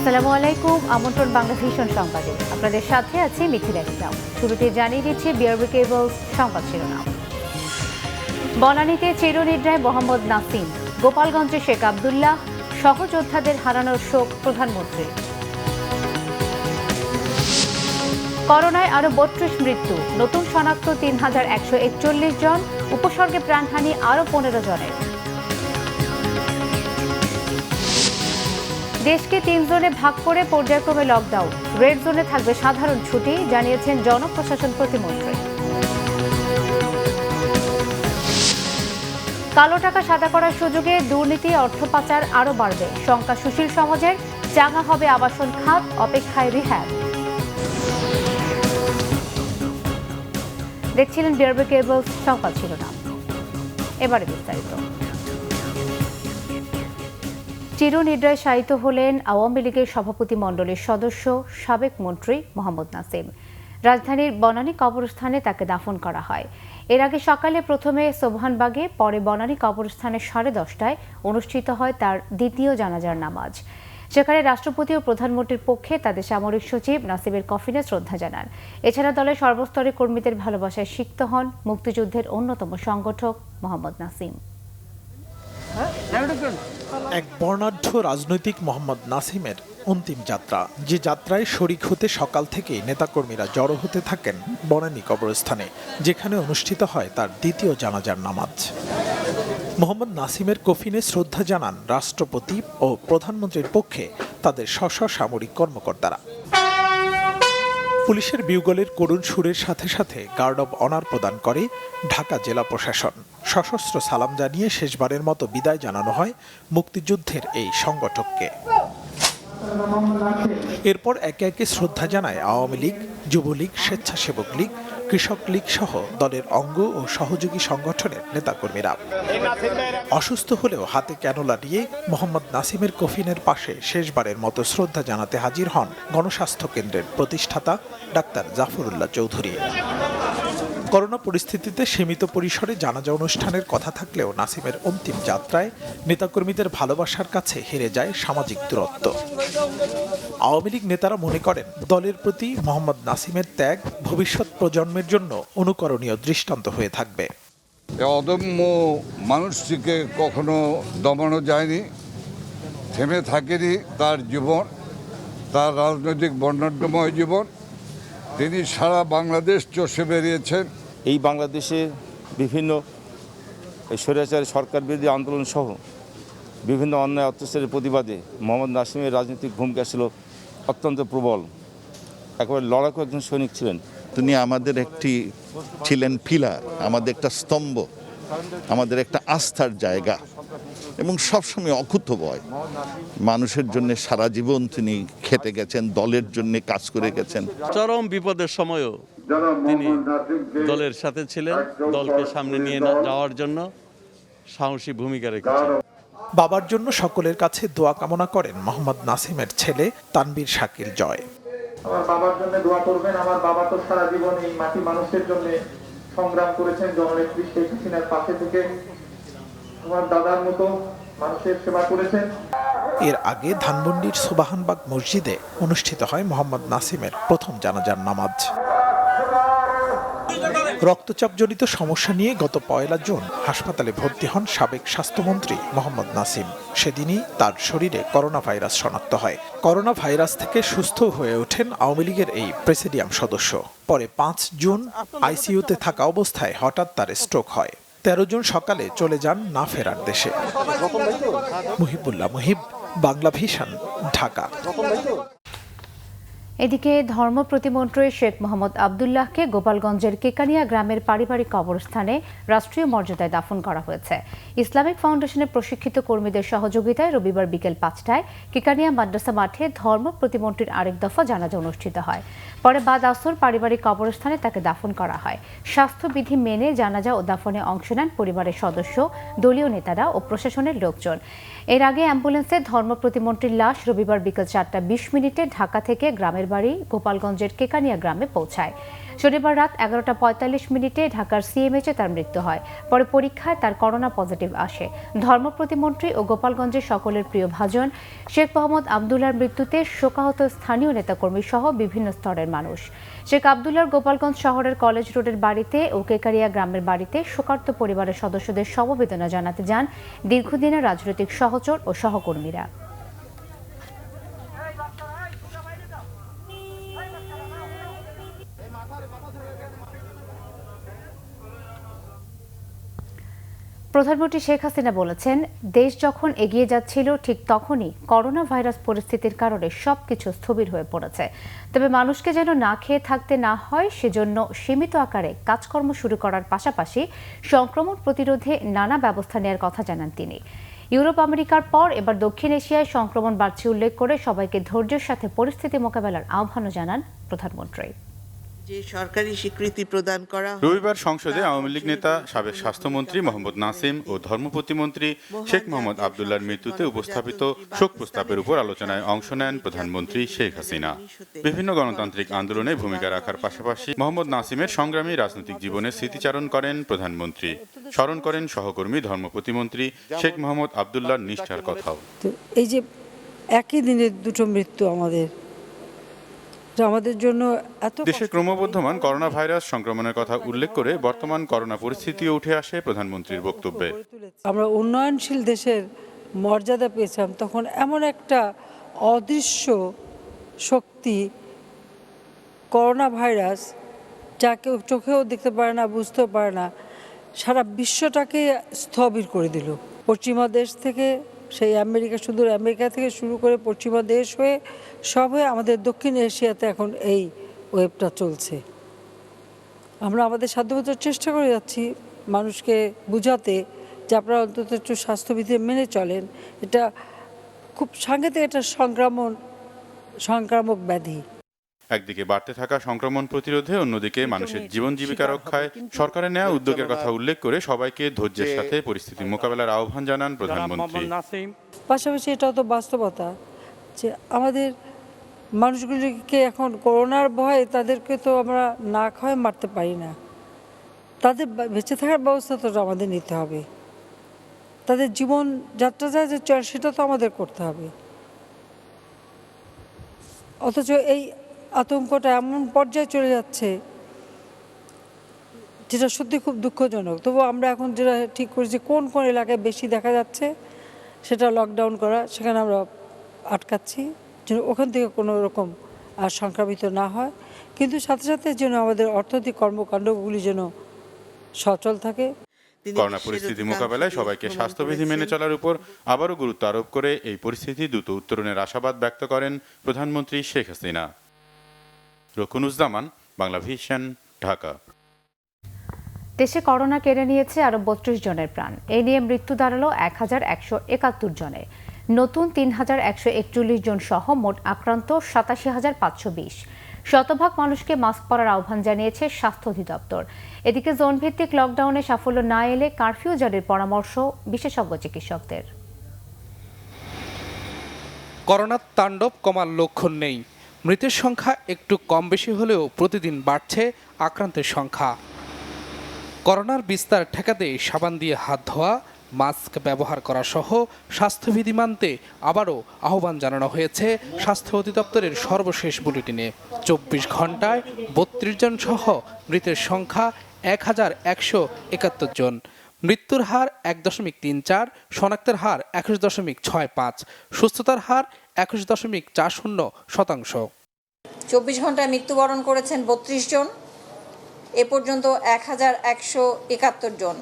আসসালামু আলাইকুম। আমন্ত্রণ বাংলা ভিশন সংবাদে আপনাদের সাথে আছি মিথিলা ইসলাম। শুরুতে জানিয়ে দিচ্ছি বিআরবি কেবলস সংবাদ শিরোনাম। বনানীতে চিরনিদ্রায় মোহাম্মদ নাসিম, গোপালগঞ্জে শেখ আবদুল্লাহ, সহযোদ্ধাদের হারানোর শোক প্রধানমন্ত্রী। করোনায় আরও ৩২ মৃত্যু, নতুন শনাক্ত ৩,১৪১ জন, উপসর্গে প্রাণহানি আরও ১৫ জনের। দেশকে ৩ জোনে ভাগ করে পর্যায়ক্রমে লকডাউন, রেড জোনে থাকবে সাধারণ ছুটি, জানিয়েছেন জনপ্রশাসন প্রতিমন্ত্রী। কালো টাকা সাদা করার সুযোগে দুর্নীতি, অর্থ পাচার আরও বাড়বে, শঙ্কা সুশীল সমাজের, চাঙা হবে আবাসন খাত, অপেক্ষায় রিহ্যাব। দেখছিলেন বিআরবি কেবলস সংবাদ শিরোনাম। এবারে বিস্তারিত। চিরনিদ্রায় শায়িত হলেন আওয়ামী লীগের সভাপতি মণ্ডলীর সদস্য সাবেক মন্ত্রী মোহাম্মদ নাসিম। রাজধানীর বনানী কবরস্থানে তাকে দাফন করা হয়। এর আগে সকালে প্রথমে সোবহানবাগে, পরে বনানী কবরস্থানে 10:30টায় অনুষ্ঠিত হয় তার দ্বিতীয় জানাজার নামাজ। সেখানে রাষ্ট্রপতি ও প্রধানমন্ত্রীর পক্ষে তাদের সামরিক সচিব নাসিমের কফিনে শ্রদ্ধা জানান। এছাড়া দলের সর্বস্তরের কর্মীদের ভালোবাসায় সিক্ত হন মুক্তিযুদ্ধের অন্যতম সংগঠক মোহাম্মদ নাসিম। এক বর্ণাঢ্য রাজনৈতিক মোহাম্মদ নাসিমের অন্তিম যাত্রা, যে যাত্রায় শরিক হতে সকাল থেকেই নেতাকর্মীরা জড়ো হতে থাকেন বনানী কবরস্থানে, যেখানে অনুষ্ঠিত হয় তার দ্বিতীয় জানাজার নামাজ। মোহাম্মদ নাসিমের কফিনে শ্রদ্ধা জানান রাষ্ট্রপতি ও প্রধানমন্ত্রীর পক্ষে তাদের স্ব সামরিক কর্মকর্তারা। পুলিশের বিউগলের করুণ সুরের সাথে সাথে গার্ড অব অনার প্রদান করে ঢাকা জেলা প্রশাসন। সশস্ত্র সালাম জানিয়ে শেষবারের মতো বিদায় জানানো হয় মুক্তিযুদ্ধের এই সংগঠককে। এরপর একে একে শ্রদ্ধা জানায় আওয়ামী লীগ, যুবলীগ, স্বেচ্ছাসেবক লীগ, কৃষক লীগ সহ দলের অঙ্গ ও সহযোগী সংগঠনের নেতাকর্মীরা। অসুস্থ হলেও হাতে ক্যানোলা নিয়ে মোহাম্মদ নাসিমের কফিনের পাশে শেষবারের মতো শ্রদ্ধা জানাতে হাজির হন গণস্বাস্থ্য কেন্দ্রের প্রতিষ্ঠাতা ডাক্তার জাফরুল্লাহ চৌধুরী। করোনা পরিস্থিতিতে সীমিত পরিসরে জানাজা অনুষ্ঠানের কথা থাকলেও নাসিমের অন্তিম যাত্রায় নেতাকর্মীদের ভালোবাসার কাছে হেরে যায় সামাজিক দূরত্ব। আওয়ামী লীগ নেতারা মনে করেন দলের প্রতি মোহাম্মদ নাসিমের ত্যাগ ভবিষ্যৎ প্রজন্মের জন্য অনুকরণীয় দৃষ্টান্ত হয়ে থাকবে। অদম্য মানুষটিকে কখনো দমানো যায়নি, থেমে থাকেনি তার জীবন, তার রাজনৈতিক বর্ণাঢ্যময় জীবন। তিনি সারা বাংলাদেশ চষে বেরিয়েছেন। এই বাংলাদেশে বিভিন্ন স্বৈরাচারী সরকার বিরোধী আন্দোলন সহ বিভিন্ন অন্যায় অত্যাচারের প্রতিবাদে মোহাম্মদ নাসিমের রাজনৈতিক ভূমিকা ছিল অত্যন্ত প্রবল। একেবারে লড়াকু একজন সৈনিক ছিলেন। তিনি আমাদের একটি ছিলেন পিলার, আমাদের একটা স্তম্ভ, আমাদের একটা আস্থার জায়গা এবং সবসময় অকুতোভয় মানুষের জন্য সারা জীবন তিনি খেটে গেছেন, দলের জন্য কাজ করে গেছেন। চরম বিপদের সময়ও তিনি দলের সাথে ছিলেন, দলকে সামনে নিয়ে যাওয়ার জন্য সাহসী ভূমিকা রেখেছেন। বাবার জন্য সকলের কাছে দোয়া কামনা করেন মোহাম্মদ নাসিমের ছেলে তানভীর শাকিল জয়। আমার বাবার জন্য দোয়া করবেন। আমার বাবা তো সারা জীবন এই মাটি মানুষের জন্য সংগ্রাম করেছেন, জননেত্রী শেখ হাসিনার পাশে থেকে আমার দাদার মতো মানুষের সেবা করেছেন। এর আগে ধানমন্ডির সোবহানবাগ মসজিদে অনুষ্ঠিত হয় মোহাম্মদ নাসিমের প্রথম জানাজার নামাজ। রক্তচাপজনিত সমস্যা নিয়ে গত 1 জুন হাসপাতালে ভর্তি হন সাবেক স্বাস্থ্যমন্ত্রী মোহাম্মদ নাসিম। সেদিনই তার শরীরে করোনা ভাইরাস শনাক্ত হয়। করোনা ভাইরাস থেকে সুস্থ হয়ে ওঠেন আওয়ামী লীগের এই প্রেসিডিয়াম সদস্য। পরে 5 জুন আইসিইউতে থাকা অবস্থায় হঠাৎ তার স্ট্রোক হয়। 13 জুন সকালে চলে যান না ফেরার দেশে। মুহিবুল্লাহ মুহিব, বাংলা ভিশন, ঢাকা। এদিকে ধর্ম প্রতিমন্ত্রী শেখ মোহাম্মদ আবদুল্লাহকে গোপালগঞ্জের কেকানিয়া গ্রামের পারিবারিক কবরস্থানে রাষ্ট্রীয় মর্যাদায় দাফন করা হয়েছে। ইসলামিক ফাউন্ডেশনের প্রশিক্ষিত কর্মীদের সহযোগিতায় রবিবার বিকেল 5টায় কেকানিয়া মাদ্রাসা মাঠে ধর্ম প্রতিমন্ত্রীর আরেক দফা জানাজা অনুষ্ঠিত হয়। পরে বাদ আসর পারিবারিক কবরস্থানে তাকে দাফন করা হয়। স্বাস্থ্যবিধি মেনে জানাজা ও দাফনে অংশ নেন পরিবারের সদস্য, দলীয় নেতারা ও প্রশাসনের লোকজন। এর আগে অ্যাম্বুলেন্সে ধর্ম প্রতিমন্ত্রীর লাশ রবিবার বিকেল 4টা 20 মিনিটে ঢাকা থেকে গ্রামের বাড়ি গোপালগঞ্জের কেকানিয়া গ্রামে পৌঁছায়। শনিবার রাত 11:45 ঢাকার সিএমএইচে তার মৃত্যু হয়। পরে পরীক্ষায় তার করোনা পজিটিভ আসে। ধর্ম প্রতিমন্ত্রী ও গোপালগঞ্জের সকলের প্রিয় ভাজন শেখ মোহাম্মদ আবদুল্লাহর মৃত্যুতে শোকাহত স্থানীয় নেতাকর্মী সহ বিভিন্ন স্তরের মানুষ। শেখ আবদুল্লাহর গোপালগঞ্জ শহরের কলেজ রোডের বাড়িতে ও কেকারিয়া গ্রামের বাড়িতে শোকার্ত পরিবারের সদস্যদের সমবেদনা জানাতে যান দীর্ঘদিনের রাজনৈতিক সহচর ও সহকর্মীরা। প্রধানমন্ত্রী শেখ হাসিনা বলেছেন, দেশ যখন এগিয়ে যাচ্ছিল ঠিক তখনই করোনা ভাইরাস পরিস্থিতির কারণে সবকিছু স্থবির হয়ে পড়েছে। তবে মানুষকে যেন না খেয়ে থাকতে না হয় সেজন্য সীমিত আকারে কাজকর্ম শুরু করার পাশাপাশি সংক্রমণ প্রতিরোধে নানা ব্যবস্থা নেওয়ার কথা জানান তিনি। ইউরোপ আমেরিকার পর এবার দক্ষিণ এশিয়ায় সংক্রমণ বাড়ছে উল্লেখ করে সবাইকে ধৈর্যের সাথে পরিস্থিতি মোকাবেলার আহ্বানও জানান প্রধানমন্ত্রী। যে সরকারি স্বীকৃতি প্রদান করা। রবিবার সংসদে আওয়ামী লীগ নেতা সাবেক স্বাস্থ্যমন্ত্রী মোহাম্মদ নাসিম ও ধর্ম প্রতিমন্ত্রী শেখ মোহাম্মদ আবদুল্লাহর মৃত্যুতে উপস্থাপিত শোক প্রস্তাবের উপর আলোচনায় অংশ নেন প্রধানমন্ত্রী শেখ হাসিনা। বিভিন্ন গণতান্ত্রিক আন্দোলনে ভূমিকা রাখার পাশাপাশি মোহাম্মদ নাসিমের সংগ্রামী রাজনৈতিক জীবনের স্মৃতিচারণ করেন প্রধানমন্ত্রী। স্মরণ করেন সহকর্মী ধর্ম প্রতিমন্ত্রী শেখ মোহাম্মদ আবদুল্লাহর নিষ্ঠার কথাও। এই যে একই দিনে দুটো মৃত্যু আমাদের জন্য দেশে ক্রমবর্ধমান করোনা ভাইরাস সংক্রমণের কথা উল্লেখ করে বর্তমান করোনা পরিস্থিতিও উঠে আসে প্রধানমন্ত্রীর বক্তব্যে। আমরা উন্নয়নশীল দেশের মর্যাদা পেয়েছিলাম, তখন এমন একটা অদৃশ্য শক্তি করোনা ভাইরাস, যা কেউ চোখেও দেখতে পারে না, বুঝতেও পারে না, সারা বিশ্বটাকে স্থবির করে দিল। পশ্চিমা দেশ থেকে সেই আমেরিকা, সুদূর আমেরিকা থেকে শুরু করে পশ্চিমা দেশ হয়ে সব হয়ে আমাদের দক্ষিণ এশিয়াতে এখন এই ওয়েবটা চলছে। আমরা আমাদের সাধ্যমতো চেষ্টা করে যাচ্ছি মানুষকে বোঝাতে যে আপনারা অন্তত একটু স্বাস্থ্যবিধি মেনে চলেন। এটা খুব সাংঘাতিক একটা সংক্রামক ব্যাধি। একদিকে বাড়তে থাকা সংক্রমণ প্রতিরোধে, অন্যদিকে মানুষের জীবন জীবিকা রক্ষায় সরকারের নেওয়া উদ্যোগের কথা উল্লেখ করে সবাইকে ধৈর্যের সাথে পরিস্থিতি মোকাবেলার আহ্বান জানান প্রধানমন্ত্রী। পাশাপাশি এটাও তো বাস্তবতা যে আমাদের মানুষগুলিকে এখন করোনার ভয়ে তাদেরকে তো আমরা না খাওয়ায় মারতে পারি না। তাদের বেঁচে থাকার ব্যবস্থা তো আমাদের নিতে হবে, তাদের জীবন যাত্রাটা যে চলে সেটা তো আমাদের করতে হবে। অথচ এই আতঙ্কটা এমন পর্যায়ে চলে যাচ্ছে যেটা সত্যি খুব দুঃখজনক। তবু আমরা এখন যেটা ঠিক করেছি, কোন কোন এলাকায় বেশি দেখা যাচ্ছে সেটা লকডাউন করা, সেখানে আমরা আটকাচ্ছি যেন ওখান থেকে কোনো রকম আর সংক্রামিত না হয়, কিন্তু সাথে সাথে যেন আমাদের অর্থনৈতিক কর্মকাণ্ডগুলি যেন সচল থাকে। করোনা পরিস্থিতি মোকাবেলায় সবাইকে স্বাস্থ্যবিধি মেনে চলার উপর আবারও গুরুত্ব আরোপ করে এই পরিস্থিতি দ্রুত উত্তরণের আশাবাদ ব্যক্ত করেন প্রধানমন্ত্রী শেখ হাসিনা। রকুনুজ্জামান, বাংলা ভিশন, ঢাকা। দেশে করোনা কেড়ে নিয়েছে আরো 32 জনের প্রাণ। এই নিয়ে মৃত্যু দাঁড়ালো 1171 জনে। নতুন 3141 জন সহ মোট আক্রান্ত 87,520। শতভাগ মানুষকে মাস্ক পরার আহ্বান জানিয়েছে স্বাস্থ্য অধিদপ্তর। এদিকে জোনভিত্তিক লকডাউনে সাফল্য না এলে কারফিউ জারির পরামর্শ বিশেষজ্ঞ চিকিৎসকদের। করোনার তাণ্ডব কমার লক্ষণ নেই। মৃতের সংখ্যা একটু কম বেশি হলেও প্রতিদিন বাড়ছে আক্রান্তের সংখ্যা। করোনার বিস্তার ঠেকাতে সাবান দিয়ে হাত ধোয়া, মাস্ক ব্যবহার করা সহ স্বাস্থ্যবিধি মানতে আবারও আহ্বান জানানো হয়েছে স্বাস্থ্য অধিদপ্তরের সর্বশেষ বুলেটিনে। 24 ঘন্টায় 32 জন সহ মৃতের সংখ্যা 1171 জন। মৃত্যুর হার 1.34, শনাক্তের হার 21.65, সুস্থতার হার 21.40%। 24 ঘন্টায় মৃত্যুবরণ করেছেন 32 জন। এ পর্যন্ত 1171 জন।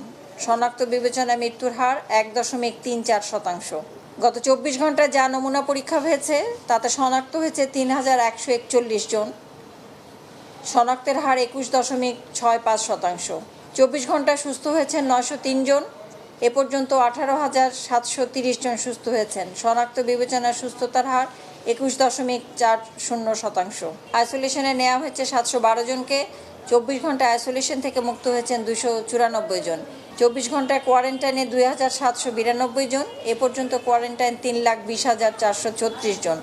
শনাক্ত বিবেচনায় মৃত্যুর হার 1.34%। গত 24 ঘন্টায় যা নমুনা পরীক্ষা হয়েছে তাতে শনাক্ত হয়েছে 3141 জন। শনাক্তের হার 21.65%। 24 ঘন্টায় সুস্থ হয়েছেন 903 জন। এ পর্যন্ত 18,730 জন সুস্থ হয়েছেন। শনাক্ত বিবেচনায় সুস্থতার হার 21.40%। আইসোলেশনে নেওয়া হয়েছে 712 জনকে। 24 ঘন্টা আইসোলেশন থেকে মুক্ত হয়েছেন 294 জন। 24 ঘন্টায় কোয়ারেন্টাইনে 2,792 জন। এ পর্যন্ত কোয়ারেন্টাইন 3,20,436 জন।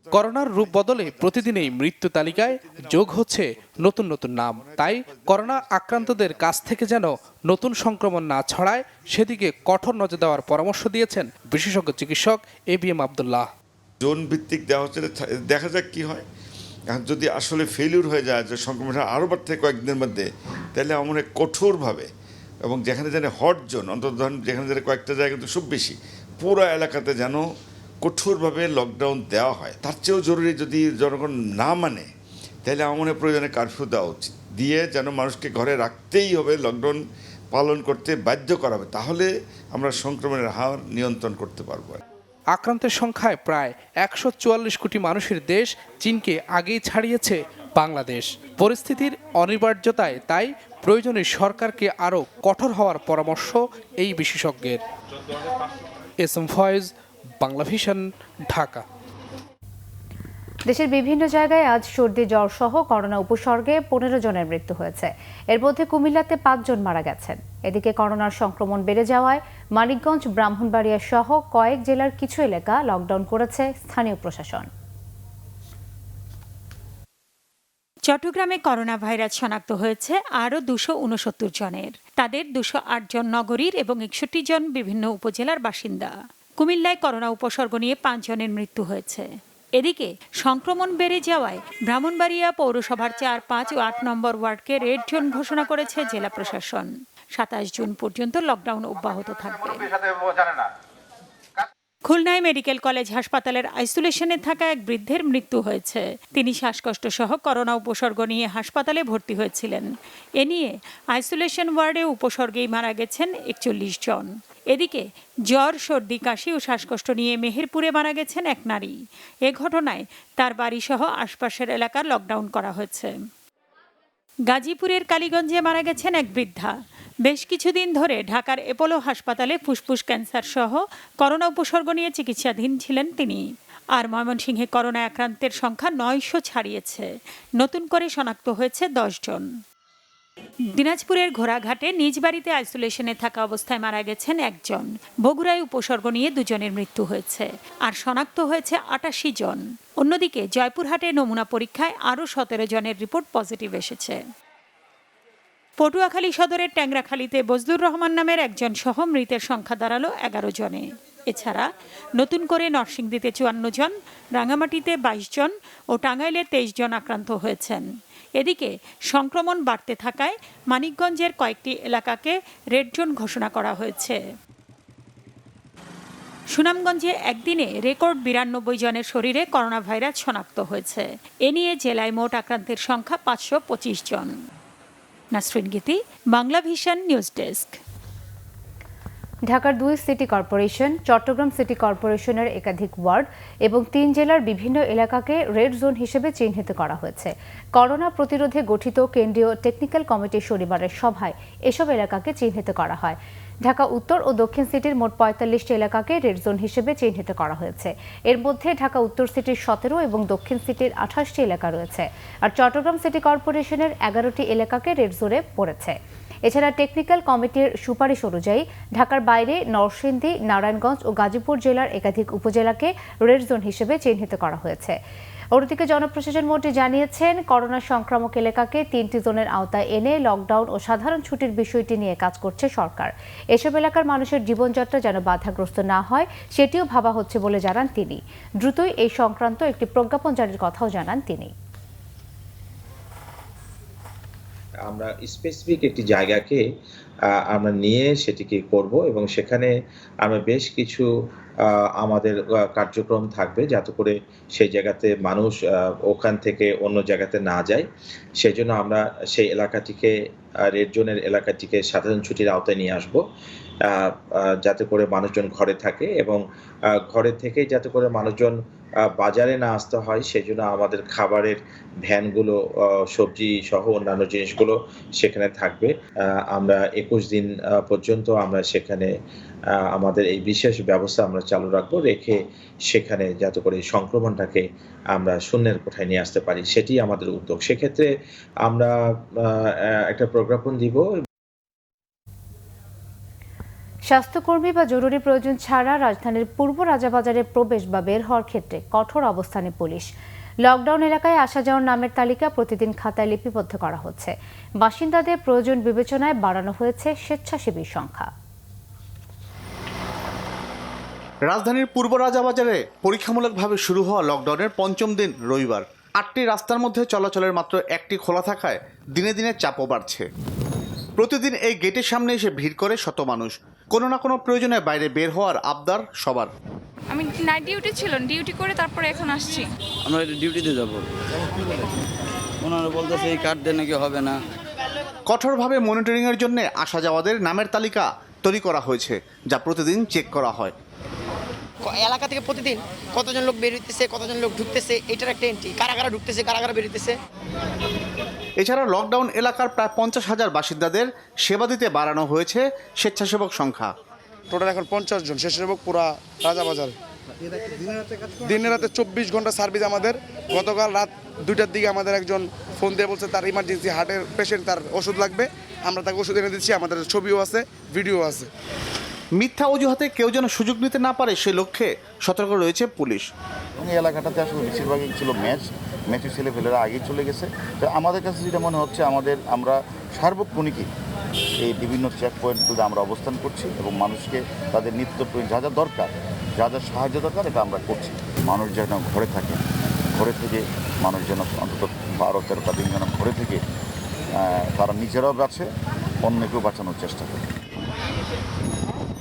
করোনার রূপ বদলে প্রতিদিনই মৃত্যু তালিকায় যোগ হচ্ছে নতুন নতুন নাম। তাই করোনা আক্রান্তদের কাছ থেকে যেন নতুন সংক্রমণ না ছড়ায় সেদিকে কঠোর নজর দেওয়ার পরামর্শ দিয়েছেন বিশেষজ্ঞ চিকিৎসক ABM আব্দুল্লাহ। জোন ভিত্তিক দেওয়া হচ্ছে, দেখা যাক কি হয়। এখন যদি আসলে ফেলিউর হয়ে যায় যে সংক্রমণটা আরও বাড়তে কয়েকদিনের মধ্যে, তাহলে আমরা কঠোরভাবে এবং যেখানে যেন হট জোন, অন্তত ধরেন যেখানে যেন কয়েকটা জায়গা তো খুব বেশি, পুরো এলাকাতে যেন কঠোরভাবে লকডাউন দেওয়া হয়। তার চেয়েও জরুরি যদি জনগণ না মানে, তাহলে আমার প্রয়োজনে কারফিউ দেওয়া উচিত, দিয়ে যেন মানুষকে ঘরে রাখতেই হবে, লকডাউন পালন করতে বাধ্য করা হবে। তাহলে আমরা সংক্রমণের হার নিয়ন্ত্রণ করতে পারবো। আক্রান্তের সংখ্যায় প্রায় 144 কোটি মানুষের দেশ চীনকে আগেই ছাড়িয়েছে বাংলাদেশ। পরিস্থিতির অনিবার্যতায় তাই প্রয়োজনে সরকারকে আরও কঠোর হওয়ার পরামর্শ এই বিশেষজ্ঞের। SM ফয়েজ, বাংলা ভিশন, ঢাকা। দেশের বিভিন্ন জায়গায় আজ সর্দি জ্বর সহ করোনা উপসর্গে 15 জনের মৃত্যু হয়েছে। এর মধ্যে কুমিল্লাতে 5 জন মারা গেছেন। এদিকে করোনার সংক্রমণ বেড়ে যাওয়ায় মানিকগঞ্জ, ব্রাহ্মণবাড়িয়া সহ কয়েক জেলার কিছু এলাকা লকডাউন করেছে স্থানীয় প্রশাসন। চট্টগ্রামে করোনা ভাইরাস শনাক্ত হয়েছে আরও 269 জনের। তাদের 208 জন নগরীর এবং 61 জন বিভিন্ন উপজেলার বাসিন্দা। কুমিল্লায় করোনা উপসর্গ নিয়ে 5 জনের মৃত্যু হয়েছে। এদিকে সংক্রমণ বেড়ে যাওয়ায় ব্রাহ্মণবাড়িয়া পৌরসভার 4, 5 ও 8 নম্বর ওয়ার্ডকে রেড জোন ঘোষণা করেছে জেলা প্রশাসন। 27 জুন পর্যন্ত লকডাউন অব্যাহত থাকবে। খুলনায় মেডিকেল কলেজ হাসপাতালের আইসোলেশনে থাকা এক বৃদ্ধের মৃত্যু হয়েছে। তিনি শ্বাসকষ্ট সহ করোনা উপসর্গ নিয়ে হাসপাতালে ভর্তি হয়েছিলেন। এ নিয়ে আইসোলেশন ওয়ার্ডে উপসর্গেই মারা গেছেন 41 জন। এদিকে জ্বর, সর্দি, কাশি ও শ্বাসকষ্ট নিয়ে মেহেরপুরে মারা গেছেন এক নারী। এ ঘটনায় তার বাড়িসহ আশপাশের এলাকার লকডাউন করা হয়েছে। গাজীপুরের কালীগঞ্জে মারা গেছেন এক বৃদ্ধা। বেশ কিছুদিন ধরে ঢাকার অ্যাপোলো হাসপাতালে ফুসফুস ক্যান্সার সহ করোনা উপসর্গ নিয়ে চিকিৎসাধীন ছিলেন তিনি। আর ময়মনসিংহে করোনা আক্রান্তের সংখ্যা 900 ছাড়িয়েছে। নতুন করে শনাক্ত হয়েছে 10 জন। দিনাজপুরের ঘোড়াঘাটে নিজ বাড়িতে আইসোলেশনে থাকা অবস্থায় মারা গেছেন একজন। বগুড়ায় উপসর্গ নিয়ে 2 জনের মৃত্যু হয়েছে, আর শনাক্ত হয়েছে 88 জন। অন্যদিকে জয়পুরহাটে নমুনা পরীক্ষায় আরও 17 জনের রিপোর্ট পজিটিভ এসেছে। পটুয়াখালী সদরের ট্যাংরাখালীতে বজলুর রহমান নামের একজন সহ মৃতের সংখ্যা দাঁড়ালো 11 জনে। এছাড়া নতুন করে নরসিংদীতে 54 জন, রাঙামাটিতে 22 জন ও টাঙ্গাইলে 23 জন আক্রান্ত হয়েছেন। এদিকে সংক্রমণ বাড়তে থাকায় মানিকগঞ্জের কয়েকটি এলাকাকে রেড জোন ঘোষণা করা হয়েছে। সুনামগঞ্জে একদিনে রেকর্ড 92 জনের শরীরে করোনা ভাইরাস শনাক্ত হয়েছে। এ নিয়ে জেলায় মোট আক্রান্তের সংখ্যা 525 জন। নাসরিন গীতি, বাংলা ভিশন নিউজ ডেস্ক। ঢাকার 2 সিটি কর্পোরেশন, চট্টগ্রাম সিটি কর্পোরেশনের একাধিক ওয়ার্ড এবং 3 জেলার বিভিন্ন এলাকাকে রেড জোন হিসেবে চিহ্নিত করা হয়েছে। করোনা প্রতিরোধে গঠিত কেন্দ্রীয় টেকনিক্যাল কমিটির শনিবারের সভায় এসব এলাকাকে চিহ্নিত করা হয়। ঢাকা উত্তর ও দক্ষিণ সিটির মোট 45টি এলাকাকে রেড জোন হিসেবে চিহ্নিত করা হয়েছে। এর মধ্যে ঢাকা উত্তর সিটির 17 এবং দক্ষিণ সিটির 28টি এলাকা রয়েছে, আর চট্টগ্রাম সিটি কর্পোরেশনের 11টি এলাকাকে রেড জোনে পড়েছে। এছাড়া টেকনিক্যাল কমিটির সুপারিশ অনুযায়ী ঢাকার বাইরে নরসিংদী, নারায়ণগঞ্জ ও গাজীপুর জেলার একাধিক উপজেলাকে রেড জোন হিসেবে চিহ্নিত করা হয়েছে। অন্যদিকে জনপ্রশাসন মন্ত্রী জানিয়েছেন, করোনা সংক্রামক এলাকাকে 3টি জোনের আওতায় এনে লকডাউন ও সাধারণ ছুটির বিষয়টি নিয়ে কাজ করছে সরকার। এসব এলাকার মানুষের জীবনযাত্রা যেন বাধাগ্রস্ত না হয় সেটিও ভাবা হচ্ছে বলে জানান তিনি। দ্রুতই এই সংক্রান্ত একটি প্রজ্ঞাপন জারির কথাও জানান তিনি। আমরা স্পেসিফিক একটি জায়গাকে আমরা নিয়ে সেটিকে করব এবং সেখানে আমরা বেশ কিছু আমাদের কার্যক্রম থাকবে যাতে করে সেই জায়গাতে মানুষ ওখান থেকে অন্য জায়গাতে না যায়। সেজন্য আমরা সেই এলাকাটিকে, রেড জোনের এলাকাটিকে সাধারণ ছুটির আওতায় নিয়ে আসব, যাতে করে মানুষজন ঘরে থাকে এবং ঘরে থেকে যাতে করে মানুষজন বাজারে না আসতে হয় সেজন্য আমাদের খাবারের ভ্যানগুলো, সবজি সহ অন্যান্য জিনিসগুলো সেখানে থাকবে। আমরা 21 দিন পর্যন্ত আমরা সেখানে আমাদের এই বিশেষ ব্যবস্থা আমরা চালু রাখবো, রেখে সেখানে যাতে করে এই সংক্রমণটাকে আমরা শূন্যের কোঠায় নিয়ে আসতে পারি, সেটি আমাদের উদ্যোগ। সেক্ষেত্রে আমরা একটা প্রজ্ঞাপন দিব। স্বাস্থ্যকর্মী বা জরুরি প্রয়োজন ছাড়া রাজধানীর পূর্ব রাজাবাজারে প্রবেশ বা বের হওয়ার ক্ষেত্রে কঠোর অবস্থানে পুলিশ। লকডাউন এলাকায় আসা যাওয়ার নামের তালিকা প্রতিদিন খাতায় লিপিবদ্ধ করা হচ্ছে। বাসিন্দাদের প্রয়োজন বিবেচনায় বাড়ানো হয়েছে স্বেচ্ছাসেবীর সংখ্যা। রাজধানীর পূর্ব রাজাবাজারে পরীক্ষামূলকভাবে শুরু হওয়া লকডাউনের পঞ্চম দিন রবিবার 8টি রাস্তার মধ্যে চলাচলের মাত্র একটি খোলা থাকায় দিনে দিনে চাপও বাড়ছে। প্রতিদিন এই গেটের সামনে এসে ভিড় করে শত মানুষ। কোনো না কোনো প্রয়োজনে বাইরে বের হওয়ার আবদার সবার। আমি নাইট ডিউটি ছিল, ডিউটি করে তারপরে এখন আসছি। আমরা ডিউটিতে যাব, ওনারা বলতেছে এই কার্ড দিয়ে নাকি হবে না। কঠোরভাবে মনিটরিংয়ের জন্য আসা যাওয়াদের নামের তালিকা তৈরি করা হয়েছে, যা প্রতিদিন চেক করা হয়। এলাকা থেকে প্রতিদিন কতজন লোক বের হইতেছে, কতজন লোক ঢুকতেছে, এটার একটা এন্ট্রি, কারা কারা ঢুকতেছে, কারা কারা বের হইতেছে। এছাড়া লকডাউন এলাকার প্রায় 50,000 বাসিন্দাদের সেবা দিতে বাড়ানো হয়েছে স্বেচ্ছাসেবক সংখ্যা। টোটাল এখন 50 জন স্বেচ্ছাসেবক পুরা রাজাবাজার। দিনে রাতে 24 ঘন্টা সার্ভিস আমাদের। গতকাল রাত 2টার দিকে আমাদের একজন ফোন দিয়ে বলছে তার ইমার্জেন্সি হার্টের পেশেন্ট, তার ওষুধ লাগবে। আমরা তাকে ওষুধ এনে দিচ্ছি, আমাদের ছবিও আছে, ভিডিও আছে। মিথ্যা অজুহাতে কেউ যেন সুযোগ নিতে না পারে সে লক্ষ্যে সতর্ক রয়েছে পুলিশ। এই এলাকাটাতে আসলে বেশিরভাগই ছিল ম্যাচের ছেলেপেলেরা আগেই চলে গেছে। তো আমাদের কাছে যেটা মনে হচ্ছে, আমরা সার্বক্ষণিকই এই বিভিন্ন চেক পয়েন্টগুলোতে আমরা অবস্থান করছি এবং মানুষকে তাদের নিত্য যা যা দরকার, যা যা সাহায্য দরকার, এটা আমরা করছি। মানুষ যেন ঘরে থাকে, ঘরে থেকে মানুষ যেন অন্তত 12-13টা দিন যেন ঘরে থেকে তারা নিজেরাও বাঁচে, অন্যকেও বাঁচানোর চেষ্টা করে।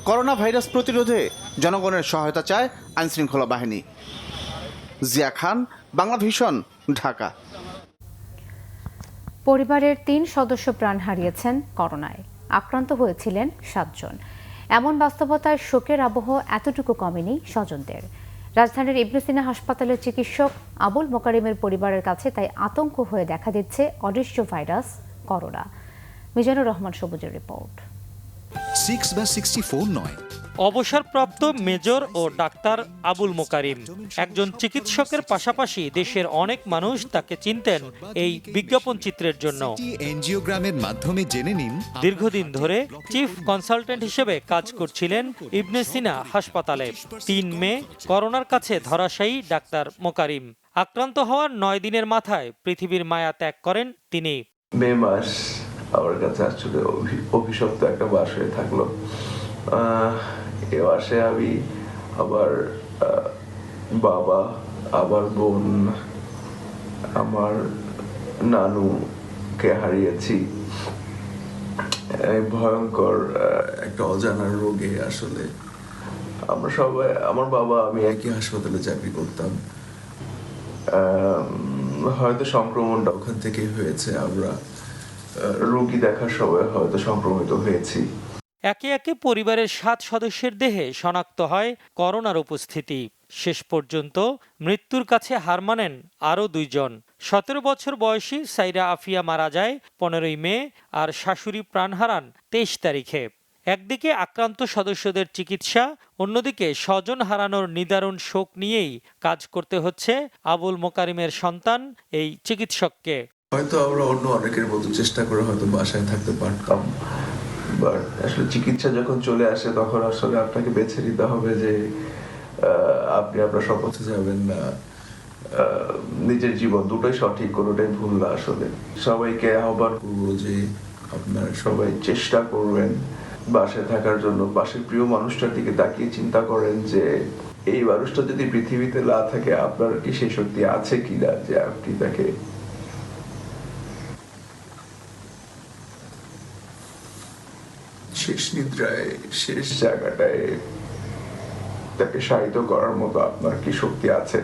করোনা ভাইরাস প্রতিরোধে জনগণের সহায়তা চায় আইনশৃঙ্খলা বাহিনী। জিয়া খান, বাংলা ভিশন, ঢাকা। পরিবারের 3 সদস্য প্রাণ হারিয়েছেন করোনায়, আক্রান্ত হয়েছিলেন 7 জন। এমন বাস্তবতায় শোকের আবহ এতটুকু কমেনি স্বজনদের। রাজধানীর ইবনে সিনা হাসপাতালের চিকিৎসক আবুল মোকারিমের পরিবারের কাছে তাই আতঙ্ক হয়ে দেখা দিচ্ছে অদৃশ্য ভাইরাস করোনা। মিজানুর রহমান সবুজের রিপোর্ট। 6 বা 64 নয়, অবসরপ্রাপ্ত মেজর ও ডাক্তার আবুল মোকারিম একজন চিকিৎসকের পাশাপাশি দেশের অনেক মানুষ তাকে চিনতেন এই বিজ্ঞাপন চিত্রের জন্য। এনজিওগ্রামের মাধ্যমে জেনে নিন। দীর্ঘদিন ধরে চিফ কনসালটেন্ট হিসেবে কাজ করছিলেন ইবনে সিনা হাসপাতালে। 3 মে করোনার কাছে ধরাশায়ী ডাক্তার মোকারিম। আক্রান্ত হওয়ার 9 দিনের মাথায় পৃথিবীর মায়া ত্যাগ করেন তিনি। মে মাস আমার কাছে আসলে অভিশপ্ত একটা মাস হয়ে থাকলো। এ মাসে আমি আমার বাবা, আমার বোন, আমার নানুকে হারিয়েছি। ভয়ঙ্কর একটা অজানা রোগে আসলে আমরা সবাই, আমার বাবা আমি একই হাসপাতালে চাকরি করতাম। হয়তো সংক্রমণটা ওখান থেকে হয়েছে, আমরা রোগী দেখার সময় হয়তো সংক্রমিত হয়েছি। একে একে পরিবারের 7 সদস্যের দেহে শনাক্ত হয় করোনার উপস্থিতি। শেষ পর্যন্ত মৃত্যুর কাছে হার মানেন আরও 2 জন। 17 বছর বয়সী সাইরা আফিয়া মারা যায় 15 মে, আর শাশুড়ি প্রাণ হারান 23 তারিখে। একদিকে আক্রান্ত সদস্যদের চিকিৎসা, অন্যদিকে স্বজন হারানোর নিদারুণ শোক নিয়েই কাজ করতে হচ্ছে আবুল মোকারিমের সন্তান এই চিকিৎসককে। হয়তো আমরা অন্য অনেকের মতো চেষ্টা করে হয়তো বাসায় থাকতে পারতাম, বাট আসলে চিকিৎসা যখন চলে আসে তখন আসলে আপনাকে বেছে নিতে হবে যে আপনি আপনার শপথে যাবেন না নিজের জীবন, দুটোই সঠিক, কোনোটাই ভুল না। আসলে সবাইকে আহ্বান করবো যে আপনারা সবাই চেষ্টা করবেন বাসায় থাকার জন্য। পাশের প্রিয় মানুষটার দিকে তাকিয়ে চিন্তা করেন যে এই মানুষটা যদি পৃথিবীতে না থাকে, আপনার কি সেই শক্তি আছে কিনা যে আপনি তাকে শেষ নিদ্রায়, শেষ জায়গাটায় তাকে শায়িত করার মতো আপনার কি শক্তি আছে।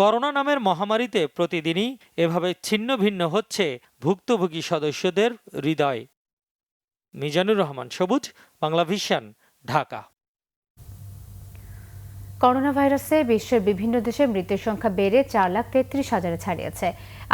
করোনা নামের মহামারীতে প্রতিদিনই এভাবে ছিন্ন ভিন্ন হচ্ছে ভুক্তভোগী সদস্যদের হৃদয়। মিজানুর রহমান সবুজ, বাংলা ভিশন, ঢাকা। করোনা ভাইরাসে বিশ্বের বিভিন্ন দেশে মৃত্যুর সংখ্যা বেড়ে 4,33,000 ছাড়িয়েছে।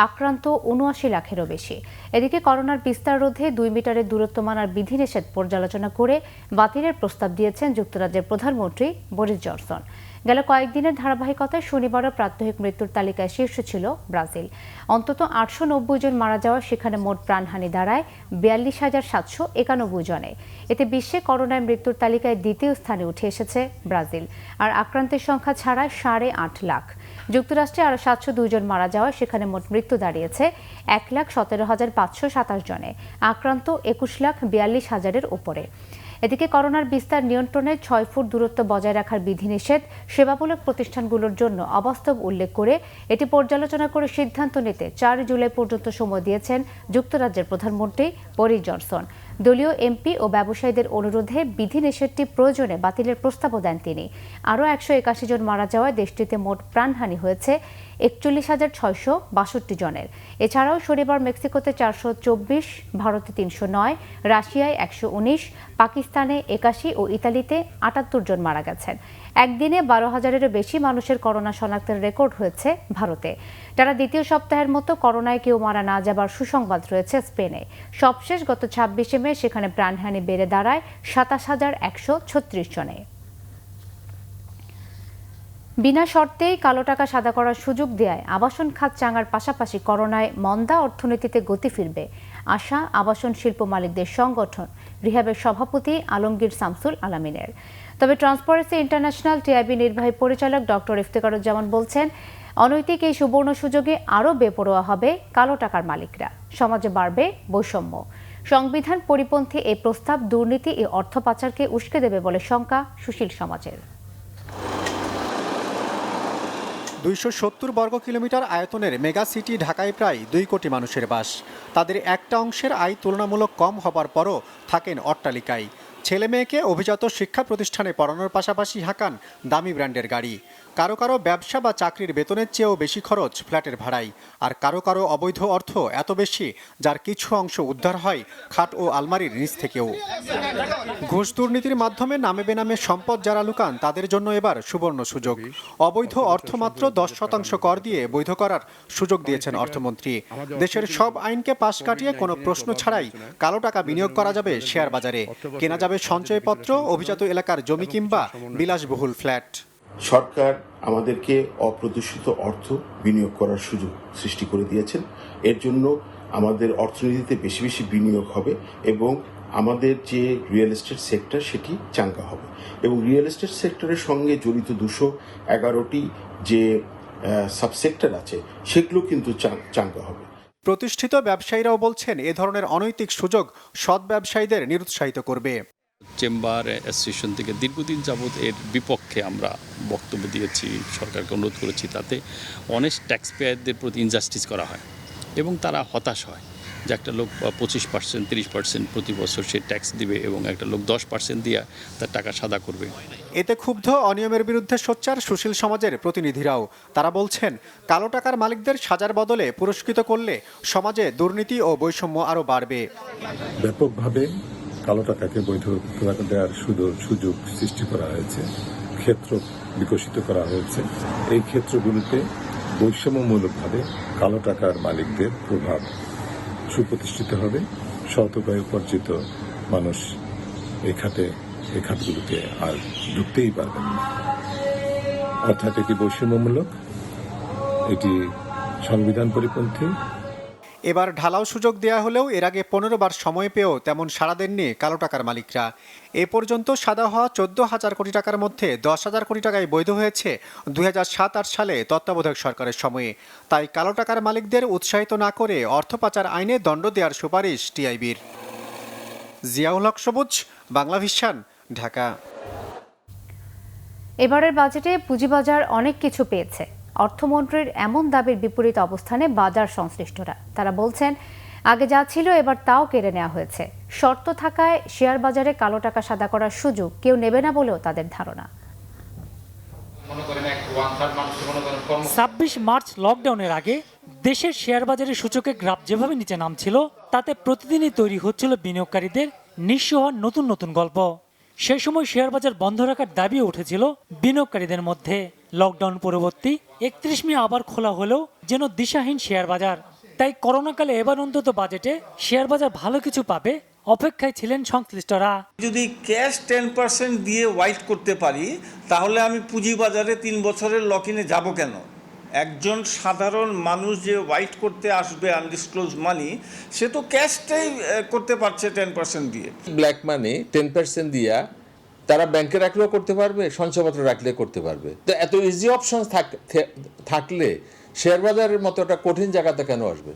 আক্রান্ত ৭৯ লাখেরও বেশি। এদিকে করোনার বিস্তার রোধে ২ মিটারের দূরত্ব মানার বিধিনিষেধ পর্যালোচনা করে বাতিলের প্রস্তাব দিয়েছেন যুক্তরাজ্যের প্রধানমন্ত্রী বরিস জনসন। গেল কয়েকদিনের ধারাবাহিকতায় শনিবারও প্রাত্যহিক মৃত্যুর তালিকায় শীর্ষে ছিল ব্রাজিল। অন্তত ৮৯০ জন মারা যাওয়া, সেখানে মোট প্রাণহানি দাঁড়ায় ৪২,৭৯১ জনে। এতে বিশ্বে করোনায় মৃত্যুর তালিকায় দ্বিতীয় স্থানে উঠে এসেছে ব্রাজিল। আর আক্রান্তের সংখ্যা ছাড়ায় ৮.৫ লাখ। যুক্তরাষ্ট্রে আরও ৭০২ জন মারা যাওয়ায় সেখানে মোট মৃত্যু দাঁড়িয়েছে ১,১৭,৫২৭ জনে। আক্রান্ত ২১,৪২,০০০-এর উপরে। এদিকে করোনার বিস্তার নিয়ন্ত্রণে ৬ ফুট দূরত্ব বজায় রাখার বিধিনিষেধ সেবামূলক প্রতিষ্ঠানগুলোর জন্য অবাস্তব উল্লেখ করে এটি পর্যালোচনা করে সিদ্ধান্ত নিতে ৪ জুলাই পর্যন্ত সময় দিয়েছেন যুক্তরাজ্যের প্রধানমন্ত্রী বরিস জনসন। দলীয় এমপি ও ব্যবসায়ীদের অনুরোধে বিধিনিষেধটি প্রয়োজনে বাতিলের প্রস্তাবও দেন তিনি। আরও ১৮১ জন মারা যাওয়ায় দেশটিতে মোট প্রাণহানি হয়েছে ৪১,৬৬২ জনের। এছাড়াও শনিবার মেক্সিকোতে ৪২৪, ভারতে ৩০৯, রাশিয়ায় ১১৯, পাকিস্তানে ৮১ ও ইতালিতে ৭৮ জন মারা গেছেন। একদিনে ১২,০০০-এরও বেশি মানুষের করোনা শনাক্তের রেকর্ড হয়েছে ভারতে। টানা দ্বিতীয় সপ্তাহের মতো করোনায় কেউ মারা না যাবার সুসংবাদ রয়েছে স্পেনে। সবশেষ গত ২৬শে মে সেখানে প্রাণহানি বেড়ে দাঁড়ায় ২৭,১৩৬ জনে। বিনা শর্তেই কালো টাকা সাদা করার সুযোগ দেয়ায় আবাসন খাত চাঙার পাশাপাশি করোনায় মন্দা অর্থনীতিতে গতি ফিরবে আশা আবাসন শিল্প মালিকদের সংগঠন রিহাবের সভাপতি আলমগীর শামসুল আলামিনের। তবে ট্রান্সপারেন্সি ইন্টারন্যাশনাল টিআইবি নির্বাহী পরিচালক ডক্টর ইফতেখারুজ্জামান বলছেন, অনৈতিক এই সুবর্ণ সুযোগে আরও বেপরোয়া হবে কালো টাকার মালিকরা। সমাজে বাড়বে বৈষম্য। সংবিধান পরিপন্থী এই প্রস্তাব দুর্নীতি ও অর্থ পাচারকে উস্কে দেবে বলে শঙ্কা সুশীল সমাজের। ২৭০ বর্গ কিলোমিটার আয়তনের মেগা সিটি ঢাকায় প্রায় ২ কোটি মানুষের বাস। তাদের একটা অংশের আয় তুলনামূলক কম হবার পরও থাকেন অট্টালিকায়। ছেলে মেয়েকে অভিজাত শিক্ষা প্রতিষ্ঠানে পড়ানোর পাশাপাশি হাঁকান দামি ব্র্যান্ডের গাড়ি। কারো কারো ব্যবসা বা চাকরির বেতনের চেয়েও বেশি খরচ ফ্ল্যাটের ভাড়ায়। আর কারো কারো অবৈধ অর্থ এত বেশি যার কিছু অংশ উদ্ধার হয় খাট ও আলমারির নিচ থেকেও। ঘুষ দুর্নীতির মাধ্যমে নামে বেনামে সম্পদ যারা লুকান তাদের জন্য এবার সুবর্ণ সুযোগ। অবৈধ অর্থ মাত্র ১০% কর দিয়ে বৈধ করার সুযোগ দিয়েছেন অর্থমন্ত্রী। দেশের সব আইনকে পাশ কাটিয়ে কোনো প্রশ্ন ছাড়াই কালো টাকা বিনিয়োগ করা যাবে শেয়ার বাজারে। কেনা যাবে সঞ্চয়পত্র, অভিজাত এলাকার জমি কিংবা বিলাসবহুল ফ্ল্যাট। সরকার আমাদেরকে অপ্রদূষিত অর্থ বিনিয়োগ করার সুযোগ সৃষ্টি করে দিয়েছেন। এর জন্য আমাদের অর্থনীতিতে বেশি বেশি বিনিয়োগ হবে এবং আমাদের যে রিয়েল এস্টেট সেক্টর সেটি চাঙ্গা হবে এবং রিয়েল এস্টেট সেক্টরের সঙ্গে জড়িত ২১১টি যে সাবসেক্টর আছে সেগুলো কিন্তু চাঙ্গা হবে। প্রতিষ্ঠিত ব্যবসায়ীরাও বলছেন এ ধরনের অনৈতিক সুযোগ সৎ ব্যবসায়ীদের নিরুৎসাহিত করবে। চেম্বার অ্যাসোসিয়েশন থেকে দীর্ঘদিন যাবৎ এর বিপক্ষে আমরা বক্তব্য দিয়েছি, সরকারকে অনুরোধ করেছি, তাতে অনেস্ট ট্যাক্স পেয়ারদের প্রতি ইনজাস্টিস করা হয় এবং তারা হতাশ হয় যে একটা লোক 25%, 30% প্রতি বছর সে ট্যাক্স দিবে এবং একটা লোক 10% দিয়ে তার টাকা সাদা করবে। এতে ক্ষুব্ধ অনিয়মের বিরুদ্ধে সোচ্চার সুশীল সমাজের প্রতিনিধিরাও। তারা বলছেন, কালো টাকার মালিকদের সাজার বদলে পুরস্কৃত করলে সমাজে দুর্নীতি ও বৈষম্য আরও বাড়বে। ব্যাপকভাবে কালো টাকাকে বৈধ দেওয়ার সুযোগ সৃষ্টি করা হয়েছে, ক্ষেত্র বিকশিত করা হয়েছে। এই ক্ষেত্রগুলোতে বৈষম্যমূলকভাবে কালো টাকার মালিকদের প্রভাব সুপ্রতিষ্ঠিত হবে। সৎ উপায়ে উপার্জিত মানুষ এই খাতগুলোতে আর ঢুকতেই পারবেন না। অর্থাৎ এটি বৈষম্যমূলক, এটি সংবিধান পরিপন্থী। এবার ঢালাও সুযোগ দেয়া হলেও এর আগে ১৫ বার সময় পেয়েও তেমন সাড়া দেননি কালো টাকার মালিকরা। এ পর্যন্ত সাদা হওয়া ১৪,০০০ কোটি টাকার মধ্যে ১০,০০০ কোটি টাকায় বৈধ হয়েছে ২০০৭-৮ সালে তত্ত্বাবধায়ক সরকারের সময়ে। তাই কালো টাকার মালিকদের উৎসাহিত না করে অর্থ পাচার আইনে দণ্ড দেওয়ার সুপারিশ টিআইবির। জিয়াউল হক সবুজ, বাংলা ভিশন, ঢাকা। এবারের বাজেটে পুঁজিবাজার অনেক কিছু পেয়েছে। অর্থমন্ত্রীর এমন দাবির বিপরীত অবস্থানে বাজার সংশ্লিষ্টরা। তারা বলছেন, আগে যা ছিল এবার তাও কেড়ে নেওয়া হয়েছে। শর্ত থাকায় শেয়ার বাজারে কালো টাকা সাদা করার সুযোগ কেউ নেবে না বলেও তাদের ধারণা। ২৬ মার্চ লকডাউনের আগে দেশের শেয়ার বাজারের সূচকের গ্রাফ যেভাবে নিচে নামছিল, তাতে প্রতিদিনই তৈরি হচ্ছিল বিনিয়োগকারীদের নিঃস্ব হওয়ার নতুন নতুন গল্প। সে সময় শেয়ার বাজার বন্ধ রাখার দাবিও উঠেছিল বিনিয়োগকারীদের মধ্যে। লকডাউন পরবর্তী 31 মে আবার খোলা হলেও যেন দিশাহীন শেয়ার বাজার। তাই করোনাকালে এবার অন্তত বাজেটে শেয়ার বাজার ভালো কিছু পাবে অপেক্ষায় ছিলেন সংশ্লিষ্টরা। যদি ক্যাশ 10% দিয়ে ওয়াইট করতে পারি তাহলে আমি পুঁজিবাজারে 3 বছরের লক-ইনে যাব কেন? একজন সাধারণ মানুষ যে ওয়াইট করতে আসবে আনডিসক্লোজ মানি, সে তো ক্যাশটাই করতে পারছে 10% দিয়ে। ব্ল্যাক মানি 10% দিয়া তারা ব্যাংকে রাখলেও করতে পারবে, সঞ্চয়পত্র রাখলে করতে পারবে। তো এত ইজি অপশন থাকলে শেয়ার বাজারের মতো একটা কঠিন জায়গাতে কেন আসবে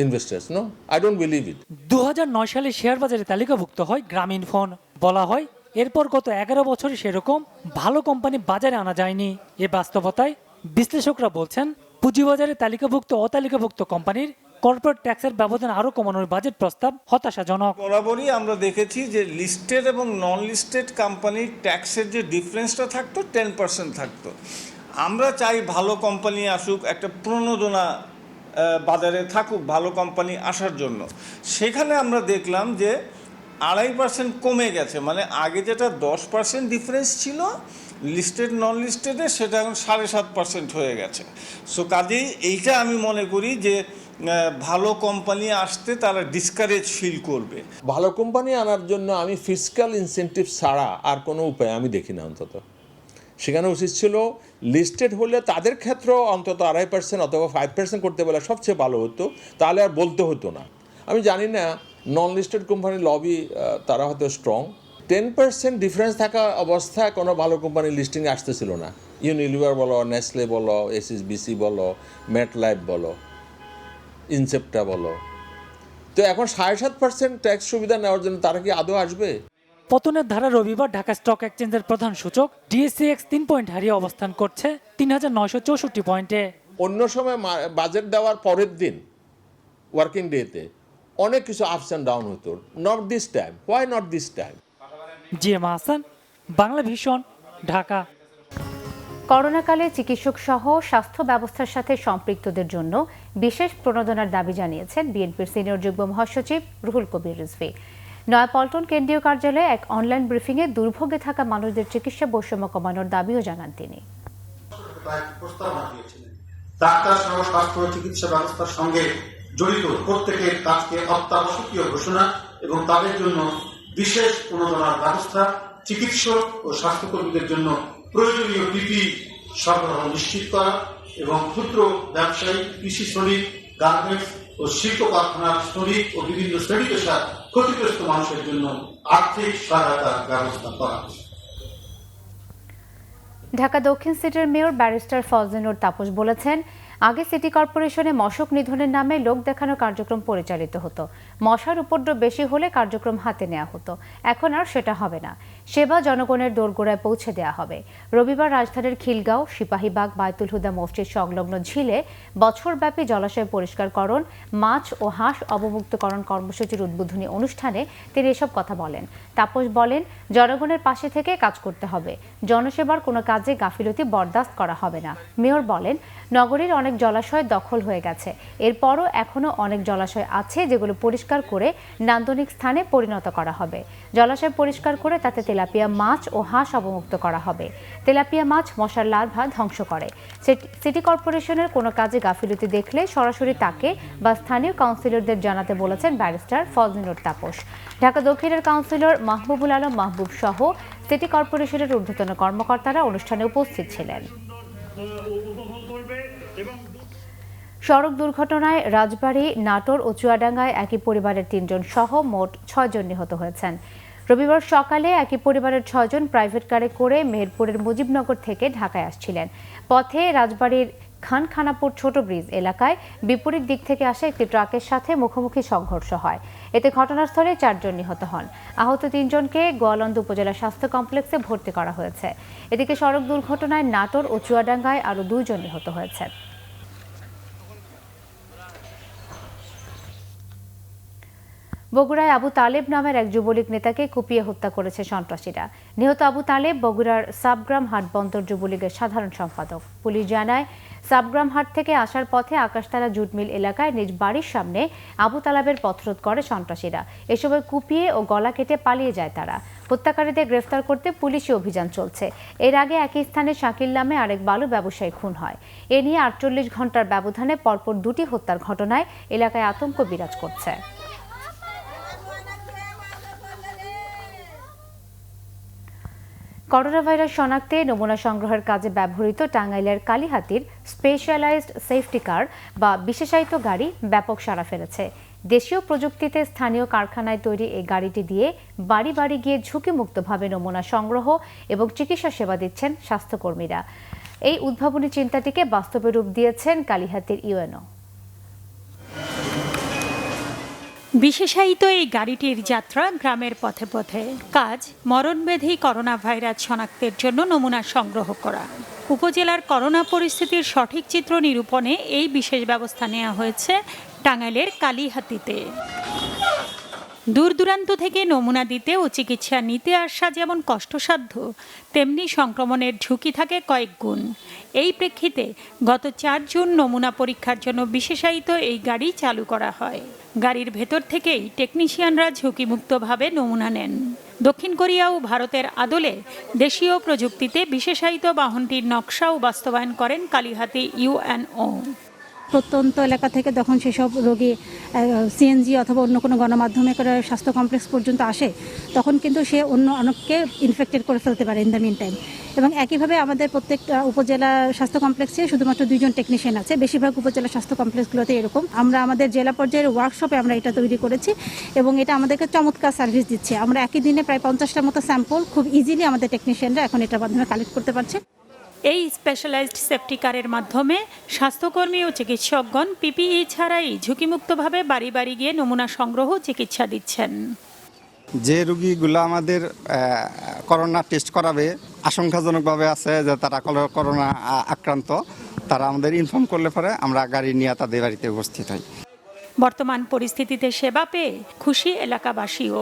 investors? No, I don't believe it. 2009 সালে শেয়ার বাজারে তালিকাভুক্ত হয় গ্রামীণ ফোন। বলা হয় এরপর গত 11 বছরে সেরকম ভালো কোম্পানি বাজারে আনা যায়নি। এ বাস্তবতায় বিশ্লেষকরা বলছেন পুঁজিবাজারে তালিকাভুক্ত অতালিকাভুক্ত কোম্পানির কর্পোরেট ট্যাক্সের ব্যবধান আরও কমানোর বাজেট প্রস্তাব হতাশাজনক। বরাবরই আমরা দেখেছি যে লিস্টেড এবং নন লিস্টেড কোম্পানির ট্যাক্সের যে ডিফারেন্সটা থাকতো 10% থাকতো। আমরা চাই ভালো কোম্পানি আসুক, একটা প্রণোদনা বাজারে থাকুক ভালো কোম্পানি আসার জন্য। সেখানে আমরা দেখলাম যে 2.5% কমে গেছে, মানে আগে যেটা 10% ডিফারেন্স ছিল লিস্টেড নন লিস্টেডে, সেটা এখন 7.5% হয়ে গেছে। সো কাজেই এইটা আমি মনে করি যে ভালো কোম্পানি আসতে তারা ডিসকারেজ ফিল করবে। ভালো কোম্পানি আনার জন্য আমি ফিসক্যাল ইনসেন্টিভ ছাড়া আর কোনো উপায় আমি দেখি না। অন্তত সেখানে উচিত ছিল লিস্টেড হলে তাদের ক্ষেত্রেও অন্তত 2.5% অথবা 5% করতে পারলে সবচেয়ে ভালো হতো, তাহলে আর বলতে হতো না। আমি জানি না নন লিস্টেড কোম্পানির লবি তারা হয়তো স্ট্রং। 10% ডিফারেন্স থাকা অবস্থায় কোনো ভালো কোম্পানি লিস্টিংয়ে আসতেছিল না। ইউনিলিভার বলো, নেসলে বলো, এসএসবিসি বলো, মেটলাইফ বলো, ইনসেপ্টা বলো। তো এখন 7.5% ট্যাক্স সুবিধা নেওয়ার জন্য তারা কি আদৌ আসবে? পতনের ধারা রবিবার ঢাকা স্টক এক্সচেঞ্জের প্রধান সূচক ডিএসসিএক্স 3 পয়েন্ট হারিয়ে অবস্থান করছে 3964 পয়েন্টে। অন্য সময় বাজেট দেওয়ার পরের দিন ওয়ার্কিং ডেতে অনেক কিছু আপস অ্যান্ড ডাউন হতো। Not this time. Why not this time? GM Hasan, Bangla Vision, Dhaka. করোনাকালে চিকিৎসক সহ স্বাস্থ্য ব্যবস্থার সাথে সম্পৃক্তদের জন্য বিশেষ প্রণোদনার দাবি জানিয়েছেন বিএনপির সিনিয়র যুগ্ম মহাসচিব রুহুল কবির রিজভী। নয়াপল্টন কেন্দ্রীয় কার্যালয়ে এক অনলাইন ব্রিফিংয়ে দুর্ভোগে থাকা মানুষদের চিকিৎসা বৈষম্য কমানোর দাবিও জানান তিনি। ডাক্তার সহ স্বাস্থ্য চিকিৎসা ব্যবস্থার সঙ্গে জড়িত প্রত্যেকের কাজকে অত্যাবশ্যকীয় ঘোষণা এবং তাদের জন্য বিশেষ প্রণোদনার ব্যবস্থা, চিকিৎসক ও স্বাস্থ্যকর্মীদের জন্য প্রয়োজনীয় পিপিই সরবরাহ নিশ্চিত করা এবং ক্ষুদ্র ব্যবসায়ী, কৃষি শ্রমিক, গার্মেন্টস ও শিল্প কারখানার শ্রমিক ও বিভিন্ন শ্রেণী পেশার ক্ষতিগ্রস্ত মানুষের জন্য আর্থিক সহায়তার ব্যবস্থা করা। ঢাকা দক্ষিণ সিটির মেয়র ব্যারিস্টার ফজলে তাপস বলেছেন, আগে সিটি কর্পোরেশনে মশক নিধনের নামে লোক দেখানো কার্যক্রম পরিচালিত হতো। মশার উপদ্রব বেশি হলে কার্যক্রম হাতে নেওয়া হতো। এখন আর সেটা হবে না। সেবা জনগণের দোরগোড়ায় পৌঁছে দেওয়া হবে। রবিবার রাজধানীর খিলগাঁও, সিপাহীবাগ, বায়তুল হুদা মসজিদ সংলগ্ন ঝিলে বছরব্যাপী জলাশয় পরিষ্কারকরণ, মাছ ও হাঁস অবমুক্তকরণ কর্মসূচির উদ্বোধনী অনুষ্ঠানে তিনি এসব কথা বলেন। তাপস বলেন, জনগণের পাশে থেকে কাজ করতে হবে। জনসেবার কোনো কাজে গাফিলতি বরদাস্ত করা হবে না। মেয়র বলেন, নগরীর অনেক জলাশয় দখল হয়ে গেছে। এরপরও এখনো অনেক জলাশয় আছে যেগুলো পরিষ্কার করে নান্দনিক স্থানে পরিণত করা হবে। জলাশয় পরিষ্কার করে তাতে তেলাপিয়া মাছ ও হাঁস অবমুক্ত করা হবে। তেলাপিয়া মাছ মশার লার্ভা ধ্বংস করে। সিটি কর্পোরেশনের কোনো কাজে গাফিলতি দেখলে সরাসরি তাকে বা স্থানীয় কাউন্সিলরদের জানাতে বলেছেন ব্যারিস্টার ফজলে তাপস। ঢাকা দক্ষিণের কাউন্সিলর মাহবুবুল আলম মাহবুব সহ সিটি কর্পোরেশনের ঊর্ধ্বতন কর্মকর্তারা অনুষ্ঠানে উপস্থিত ছিলেন। সড়ক দুর্ঘটনায় রাজবাড়ী, নাটোর ও চুয়াডাঙ্গায় একই পরিবারের 3 জন সহ মোট 6 জন নিহত হয়েছেন। রবিবার সকালে একই পরিবারের 6 জন প্রাইভেট কারে করে মেহেরপুরের মুজিবনগর থেকে ঢাকায় আসছিলেন। পথে রাজবাড়ীর খানখানাপুর ছোট ব্রিজ এলাকায় বিপরীত দিক থেকে আসা একটি ট্রাকের সাথে মুখোমুখি সংঘর্ষ হয়। এতে ঘটনাস্থলে 4 জন নিহত হন। আহত 3 জনকে গোয়ালন্দ উপজেলা স্বাস্থ্য কমপ্লেক্সে ভর্তি করা হয়েছে। এদিকে সড়ক দুর্ঘটনায় নাটোর ও চুয়াডাঙ্গায় আরও 2 জন নিহত হয়েছে। বগুড়ায় আবু তালেব নামের এক যুবলীগ নেতাকে কুপিয়ে হত্যা করেছে সন্ত্রাসীরা। নিহত আবু তালেব বগুড়ার সাবগ্রাম হাট বন্দর যুবলীগের সাধারণ সম্পাদক। পুলিশ জানায়, সাবগ্রাম হাট থেকে আসার পথে আকাশতারা জুট মিল এলাকায় নিজ বাড়ির সামনে আবু তালেবের পথরোধ করে সন্ত্রাসীরা। এ সময় কুপিয়ে ও গলা কেটে পালিয়ে যায় তারা। হত্যাকারীদের গ্রেফতার করতে পুলিশি অভিযান চলছে। এর আগে একই স্থানে শাকিল নামে আরেক বালু ব্যবসায়ী খুন হয়। এ নিয়ে 48 ঘন্টার ব্যবধানে পরপর 2টি হত্যার ঘটনায় এলাকায় আতঙ্ক বিরাজ করছে। করোনা ভাইরাস শনাক্তে নমুনা সংগ্রহের কাজে ব্যবহৃত টাঙ্গাইলের কালিহাতীর স্পেশালাইজড সেফটি কার বা বিশেষায়িত গাড়ি ব্যাপক সাড়া ফেলেছে। দেশীয় প্রযুক্তিতে স্থানীয় কারখানায় তৈরি এই গাড়িটি দিয়ে বাড়ি বাড়ি গিয়ে ঝুঁকিমুক্তভাবে নমুনা সংগ্রহ এবং চিকিৎসা সেবা দিচ্ছেন স্বাস্থ্যকর্মীরা। এই উদ্ভাবনী চিন্তাটিকে বাস্তবে রূপ দিয়েছেন কালিহাতীর ইউএনও। বিশেষায়িত এই গাড়িটির যাত্রা গ্রামের পথে পথে। কাজ মরণব্যাধি করোনা ভাইরাস শনাক্তের জন্য নমুনা সংগ্রহ করা। উপজেলার করোনা পরিস্থিতির সঠিক চিত্র নিরূপণে এই বিশেষ ব্যবস্থা নেওয়া হয়েছে টাঙ্গাইলের কালিহাতীতে। দূর দূরান্ত থেকে নমুনা দিতে ও চিকিৎসা নিতে আসা যেমন কষ্টসাধ্য, তেমনি সংক্রমণের ঝুঁকি থাকে কয়েক গুণ। এই প্রেক্ষিতে গত 4 জুন নমুনা পরীক্ষার জন্য বিশেষায়িত এই গাড়ি চালু করা হয়। গাড়ির ভেতর থেকেই টেকনিশিয়ানরা ঝুঁকিমুক্তভাবে নমুনা নেন। দক্ষিণ কোরিয়া ও ভারতের আদলে দেশীয় প্রযুক্তিতে বিশেষায়িত বাহনটির নকশাও বাস্তবায়ন করেন কালিহাতী ইউএনও। প্রত্যন্ত এলাকা থেকে যখন সেসব রোগী সিএনজি অথবা অন্য কোনো গণমাধ্যমে করে স্বাস্থ্য কমপ্লেক্স পর্যন্ত আসে, তখন কিন্তু সে অন্য অনেককে ইনফেক্টেড করে ফেলতে পারে ইন দ্য মিন টাইম। এবং একইভাবে আমাদের প্রত্যেকটা উপজেলা স্বাস্থ্য কমপ্লেক্সে শুধুমাত্র 2 জন টেকনিশিয়ান আছে। বেশিরভাগ উপজেলা স্বাস্থ্য কমপ্লেক্সগুলোতে এরকম। আমরা আমাদের জেলা পর্যায়ের ওয়ার্কশপে আমরা এটা তৈরি করেছি এবং এটা আমাদেরকে চমৎকার সার্ভিস দিচ্ছে। আমরা একই দিনে প্রায় 50টার মতো স্যাম্পল খুব ইজিলি আমাদের টেকনিশিয়ানরা এখন এটার মাধ্যমে কালেক্ট করতে পারছে। এই স্পেশালাইজড সেফটি কারের মাধ্যমে স্বাস্থ্যকর্মী ও চিকিৎসকগণ পিপিই ছাড়াই ঝুঁকিমুক্তভাবে বাড়ি বাড়ি গিয়ে নমুনা সংগ্রহ চিকিৎসা দিচ্ছেন। যে রোগীগুলো আমাদের করোনা টেস্ট করাবে আশঙ্কাজনকভাবে আছে যে তারা করোনা আক্রান্ত, তারা আমাদের ইনফর্ম করলে পরে আমরা গাড়ি নিয়ে তাদের বাড়িতে উপস্থিত হই। বর্তমান পরিস্থিতিতে সেবা পেয়ে খুশি এলাকাবাসীও।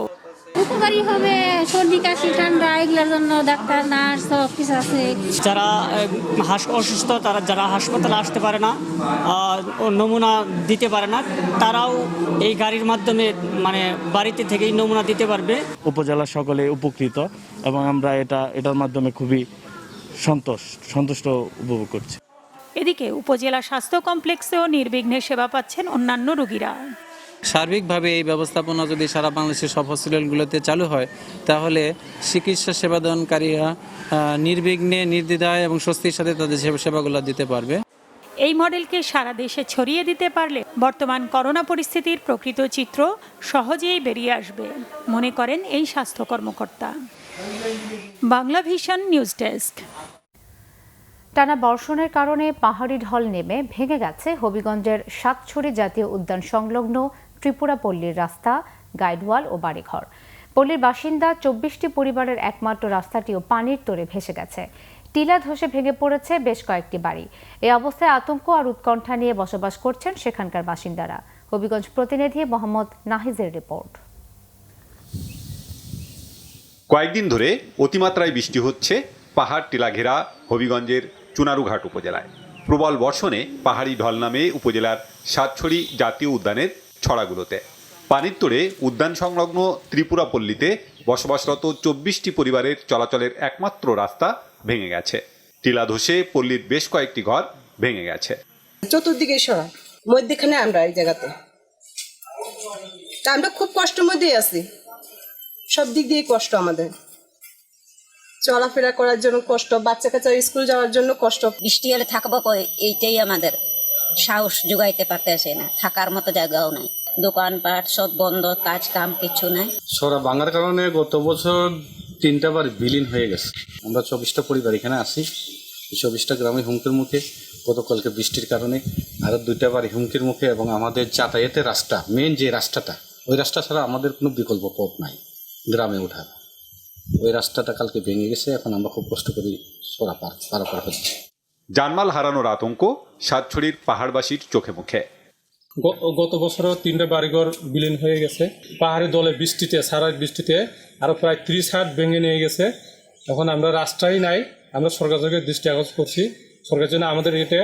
উপকারী হবে, সর্দি কাশি ঠান্ডা এগুলোর জন্য ডাক্তার নার্স সব কিছু আছে। যারা অসুস্থ, তারা যারা হাসপাতালে আসতে পারে না, নমুনা দিতে পারে না, তারাও এই গাড়ির মাধ্যমে বাড়িতে থেকেই নমুনা দিতে পারবে। উপজেলা সকলে উপকৃত এবং আমরা এটার মাধ্যমে খুবই সন্তুষ্ট উপভোগ করছি। এদিকে উপজেলা স্বাস্থ্য কমপ্লেক্সেও নির্বিঘ্নে সেবা পাচ্ছেন অন্যান্য রোগীরা। সার্বিকভাবে এই ব্যবস্থাপনা যদি সারা বাংলাদেশের সব হসপিটালগুলোতে চালু হয়, তাহলে চিকিৎসা সেবাদানকারীরা নির্বিঘ্নে, নির্দ্বিধায় এবং স্বস্তির সাথে তাদের সেবাগুলো দিতে পারবে। এই মডেলকে সারা দেশে ছড়িয়ে দিতে পারলে বর্তমান করোনা পরিস্থিতির প্রকৃত চিত্র সহজেই বেরিয়ে আসবে, মনে করেন এই স্বাস্থ্য কর্মকর্তা। Bangla vision news desk. টানা বর্ষণের কারণে পাহাড়ি ঢল নেমে ভেঙে গেছে হবিগঞ্জের সাতছড়ি জাতীয় উদ্যান সংলগ্ন ত্রিপুরা পল্লীর রাস্তা, গাইডওয়াল ও বাড়িঘর। পল্লীর বাসিন্দা 24টি পরিবারের একমাত্র রাস্তাটিও পানির তোড়ে ভেসে গেছে। টিলা ধসে ভেঙে পড়েছে বেশ কয়েকটি বাড়ি। এই অবস্থায় আতঙ্ক আর উৎকণ্ঠা নিয়ে বসবাস করছেন সেখানকার বাসিন্দারা। হবিগঞ্জ প্রতিনিধি মোহাম্মদ নাহিজের রিপোর্ট। কয়েকদিন ধরে অতিমাত্রায় বৃষ্টি হচ্ছে পাহাড় টিলা ঘেরা হবিগঞ্জের চুনারুঘাট উপজেলায়। প্রবল বর্ষণে পাহাড়ি ঢল নামে উপজেলার সাতছড়ি জাতীয় উদ্যানের ছড়াগুলোতে। পানির তোড়ে উদ্যান সংলগ্ন ত্রিপুরা পল্লীতে বসবাসরত 24টি পরিবারের চলাচলের একমাত্র রাস্তা ভেঙে গেছে। টিলা ধসে পল্লীর বেশ কয়েকটি ঘর ভেঙে গেছে। চতুর্দিকে সরা মধ্যখানে আমরা এই জায়গাতে আমরা খুব কষ্টের মধ্যেই আছি। সব দিক দিয়ে কষ্ট, আমাদের চলাফেরা করার জন্য কষ্ট, বাচ্চা কাচ্চা স্কুল যাওয়ার জন্য কষ্ট। বৃষ্টি হলে থাকবো এইটাই আমাদের সাহস যোগাইতে পারতেছে না, থাকার মতো জায়গাও নাই, দোকানপাট সব বন্ধ, কাজ কাম কিছু নাই। সরা ভাঙার কারণে গত বছর 3টা বার বিলীন হয়ে গেছে। আমরা 24টা পরিবার এখানে আসি। 24টা গ্রামে হুমকির মুখে, গতকালকে বৃষ্টির কারণে আরো 2টা বাড়ি হুমকির মুখে। এবং আমাদের যাতায়াতের রাস্তা, মেন যে রাস্তাটা, ওই রাস্তা ছাড়া আমাদের কোনো বিকল্প পথ নাই গ্রামে ওঠার। ওই রাস্তাটা কালকে ভেঙে গেছে, এখন আমরা খুব কষ্ট করি সরা পারাপার হচ্ছে। জানমাল হারানোর আতঙ্ক সাতছড়ির পাহাড়বাসীর চোখে মুখে। গত বছরও 3টা বাড়িঘর বিলীন হয়ে গেছে। পাহাড়ি দলে বৃষ্টিতে, সারা বৃষ্টিতে আরো প্রায় 30 হাত ভেঙে নিয়ে গেছে। এখন আমরা রাস্তাই নাই। আমরা সরকারের দৃষ্টি আকর্ষণ করছি, সরকার যেন আমাদের এটা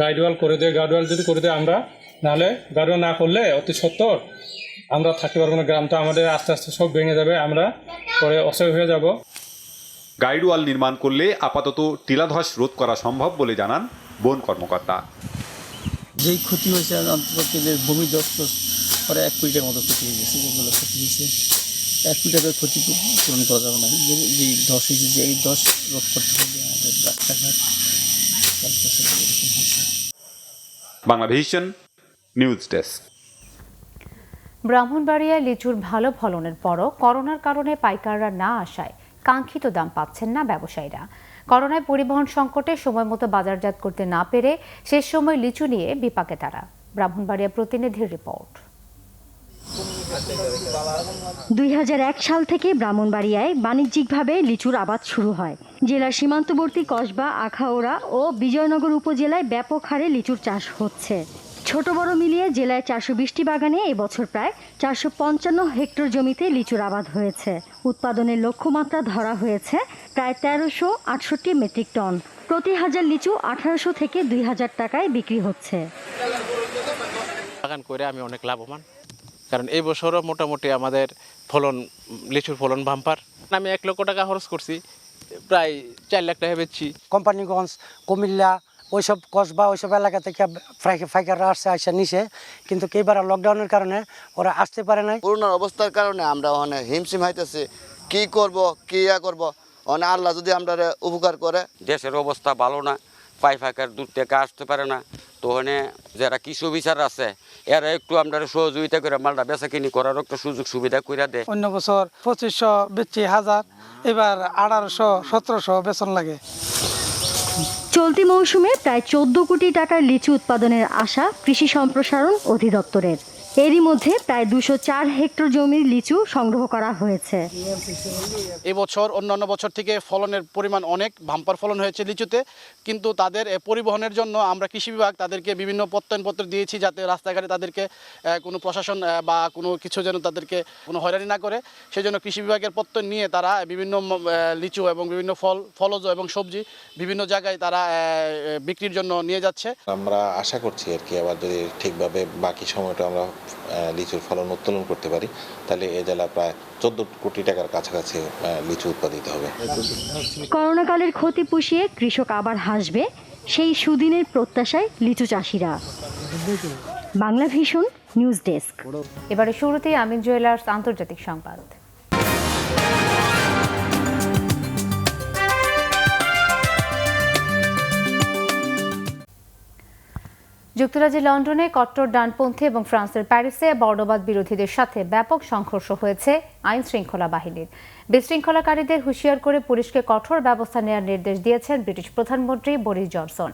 গাইডওয়াল করে দেয়। গাইডওয়াল যদি করে দেয় আমরা, নাহলে গাইডওয়াল না করলে অতি সত্বর আমরা থাকতে পারবো না, গ্রামটা আমাদের আস্তে আস্তে সব ভেঙে যাবে, আমরা পরে অসহায় হয়ে যাব। গাইড ওয়াল নির্মাণ করলে আপাতত টিলাধস রোধ করা সম্ভব বলে জানান বন কর্মকর্তা। যেই ক্ষতি হয়েছে অন্তত যে ভূমিধস পরে 1 কোটি টাকার মতো ক্ষতি হয়ে গেছে, যেগুলো ক্ষতি হয়েছে 1 কোটি টাকার ক্ষতি পূরণ করা যাবে না। যে ধস হয়েছে, যে এই ধস রোধ করতে হবে আমাদের রাস্তাঘাট। Banglavision news desk. ব্রাহ্মণবাড়িয়ায় লিচুর ভালো ফলনের পরও করোনার কারণে পাইকাররা না আসায় কাঙ্ক্ষিত দাম পাচ্ছেন না ব্যবসায়ীরা। করোনায় পরিবহন সংকটে সময় মতো বাজারজাত করতে না পেরে শেষ সময় লিচু নিয়ে বিপাকে তারা। ব্রাহ্মণবাড়িয়া প্রতিনিধির রিপোর্ট। 2001 সাল থেকে ব্রাহ্মণবাড়িয়ায় বাণিজ্যিকভাবে লিচুর আবাদ শুরু হয়। জেলার সীমান্তবর্তী কসবা, আখাউড়া ও বিজয়নগর উপজেলায় ব্যাপক হারে লিচুর চাষ হচ্ছে। ছোট বড় মিলিয়ে জেলায় 420টি বাগানে এবছর প্রায় 455 হেক্টর জমিতে লিচুর আবাদ হয়েছে। উৎপাদনের লক্ষ্যমাত্রা ধরা হয়েছে প্রায় 1368 মেট্রিক টন। প্রতি হাজার লিচু 1800 থেকে 2000 টাকায় বিক্রি হচ্ছে। বাগান করে আমি অনেক লাভবান, কারণ এই বছরও মোটামুটি আমাদের ফলন, লিচুর ফলন বাম্পার। আমি 1 লক্ষ টাকা খরচ করছি, প্রায় 4 লাখ টাকা বেচছি। কোম্পানিগঞ্জ, কুমিল্লা, ওইসব কসবা, ওইসব এলাকা থেকে ফাইকাররা আসছে, আসা নিছে, কিন্তু এইবার লকডাউনের কারণে ওরা আসতে পারে নাই। করোনার অবস্থার কারণে আমরা অনেক হিমশিম হইতেছি, কি করব, কি করব। অনেক আল্লাহ যদি আমরা উপকার করে। দেশের অবস্থা ভালো না, ফাইকার দূর থেকে আসতে পারে না, তো ওখানে যারা কৃষি অফিসার আছে এরা একটু আমরা সহযোগিতা করে মালটা বেচা কিনি করার একটা সুযোগ সুবিধা করে দেয়। অন্য বছর 2500 বেচছি 1000, এবার 1800-1700 বেতন লাগে। চলতি মৌসুমে প্রায় 14 কোটি টাকার লিচু উৎপাদনের আশা কৃষি সম্প্রসারণ অধিদপ্তরের। এরই মধ্যে প্রায় 204 হেক্টর জমির লিচু সংগ্রহ করা হয়েছে। এবছর অন্যান্য বছর থেকে ফলনের পরিমাণ অনেক বাম্পার ফলন হয়েছে লিচুতে, কিন্তু তাদের পরিবহনের জন্য আমরা কৃষি বিভাগ তাদেরকে বিভিন্ন প্রত্যয়নপত্র দিয়েছি, যাতে রাস্তাঘাটে তাদেরকে কোনো প্রশাসন বা কোনো কিছু যেন তাদেরকে কোনো হয়রানি না করে। সেই জন্য কৃষি বিভাগের প্রত্যয়ন নিয়ে তারা বিভিন্ন লিচু এবং বিভিন্ন ফলজ এবং সবজি বিভিন্ন জায়গায় তারা বিক্রির জন্য নিয়ে যাচ্ছে। আমরা আশা করছি আর কি, আবার যদি ঠিকভাবে বাকি সময়টা আমরা লিচুর ফলন উত্তোলন করতে পারি, তাহলে এ জেলা প্রায় 14 কোটি টাকার কাছাকাছি লিচু উৎপাদিত হবে। করোনাকালের ক্ষতি পুষিয়ে কৃষক আবার হাসবে, সেই সুদিনের প্রত্যাশায় লিচু চাষিরা। Banglavision news desk. এবারে শুরুতেই আমিন জুয়েলার্স আন্তর্জাতিক সংবাদ। যুক্তরাজ্যের লন্ডনে কট্টর ডানপন্থী এবং ফ্রান্সের প্যারিসে বর্ণবাদ বিরোধীদের সাথে ব্যাপক সংঘর্ষ হয়েছে আইন শৃঙ্খলা বাহিনীর। বিশৃঙ্খলাকারীদের হুঁশিয়ার করে পুলিশকে কঠোর ব্যবস্থা নেওয়ার নির্দেশ দিয়েছেন ব্রিটিশ প্রধানমন্ত্রী বরিস জনসন।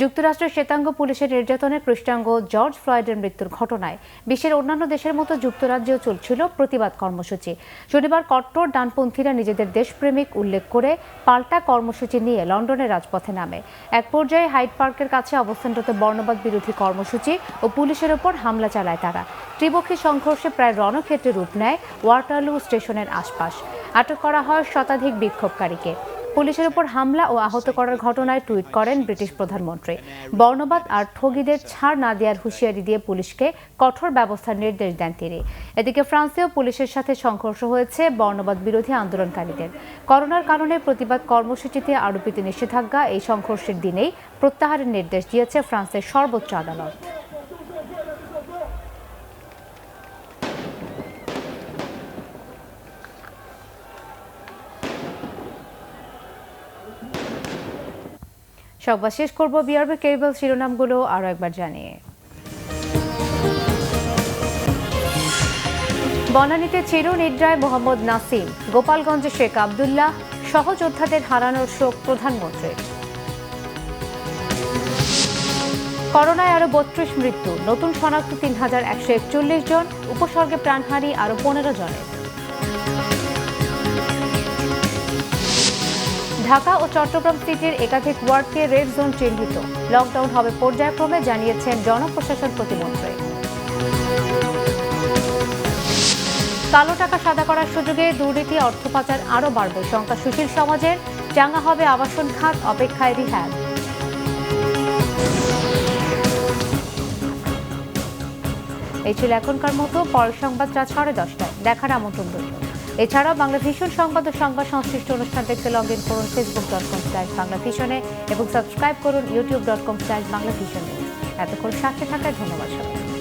যুক্তরাষ্ট্রের শ্বেতাঙ্গ পুলিশের নির্যাতনে কৃষ্ণাঙ্গ জর্জ ফ্লয়েডের মৃত্যুর ঘটনায় বিশ্বের অন্যান্য দেশের মতো যুক্তরাজ্যেও চলছিল প্রতিবাদ কর্মসূচি। শনিবার কট্টর ডানপন্থীরা নিজেদের দেশপ্রেমিক উল্লেখ করে পাল্টা কর্মসূচি নিয়ে লন্ডনের রাজপথে নামে। এক পর্যায়ে হাইড পার্কের কাছে অবস্থানরত বর্ণবাদ বিরোধী কর্মসূচি ও পুলিশের ওপর হামলা চালায় তারা। ত্রিপক্ষীয় সংঘর্ষে প্রায় রণক্ষেত্রে রূপ নেয় ওয়াটারলু স্টেশনের আশপাশ। আটক করা হয় শতাধিক বিক্ষোভকারীকে। পুলিশের উপর হামলা ও আহত করার ঘটনায় টুইট করেন ব্রিটিশ প্রধানমন্ত্রী। বর্ণবাদ আর ঠগীদের ছাড় না দেওয়ার হুঁশিয়ারি দিয়ে পুলিশকে কঠোর ব্যবস্থার নির্দেশ দেন তিনি। এদিকে ফ্রান্সেও পুলিশের সাথে সংঘর্ষ হয়েছে বর্ণবাদ বিরোধী আন্দোলনকারীদের। করোনার কারণে প্রতিবাদ কর্মসূচিতে আরোপিত নিষেধাজ্ঞা এই সংঘর্ষের দিনেই প্রত্যাহারের নির্দেশ দিয়েছে ফ্রান্সের সর্বোচ্চ আদালত। সংবাদ শেষ করব বিআরবি কেবল শিরোনামগুলো আরও একবার জানিয়ে। বনানীতে চিরনিদ্রায় মোহাম্মদ নাসিম, গোপালগঞ্জে শেখ আবদুল্লাহ, সহযোদ্ধাদের হারানোর শোক প্রধানমন্ত্রীর। করোনায় আরও 32 মৃত্যু, নতুন শনাক্ত 3141 জন, উপসর্গে প্রাণহানি আরও 15 জনের। ঢাকা ও চট্টগ্রাম সিটির একাধিক ওয়ার্ডকে রেড জোন চিহ্নিত, লকডাউন হবে পর্যায়ক্রমে জানিয়েছেন জনপ্রশাসন প্রতিমন্ত্রী। কালো টাকা সাদা করার সুযোগে দুর্নীতি, অর্থ পাচার আরও বাড়বে শঙ্কা সুশীল সমাজের, চাঙ্গা হবে আবাসন খাত, অপেক্ষায় রিহ্যাব। এই ছিল এখনকার মতো। পরের সংবাদ রাত 10:30টায় দেখার আমন্ত্রণ রইল। এছাড়াও বাংলা ভিশন সংবাদ ও সংবাদ সংশ্লিষ্ট অনুষ্ঠান দেখতে লগ ইন করুন facebook.com/বাংলাভিশনে এবং সাবস্ক্রাইব করুন youtube.com/বাংলাভিশন। এতক্ষণ সাথে থাকায় ধন্যবাদ সবাই।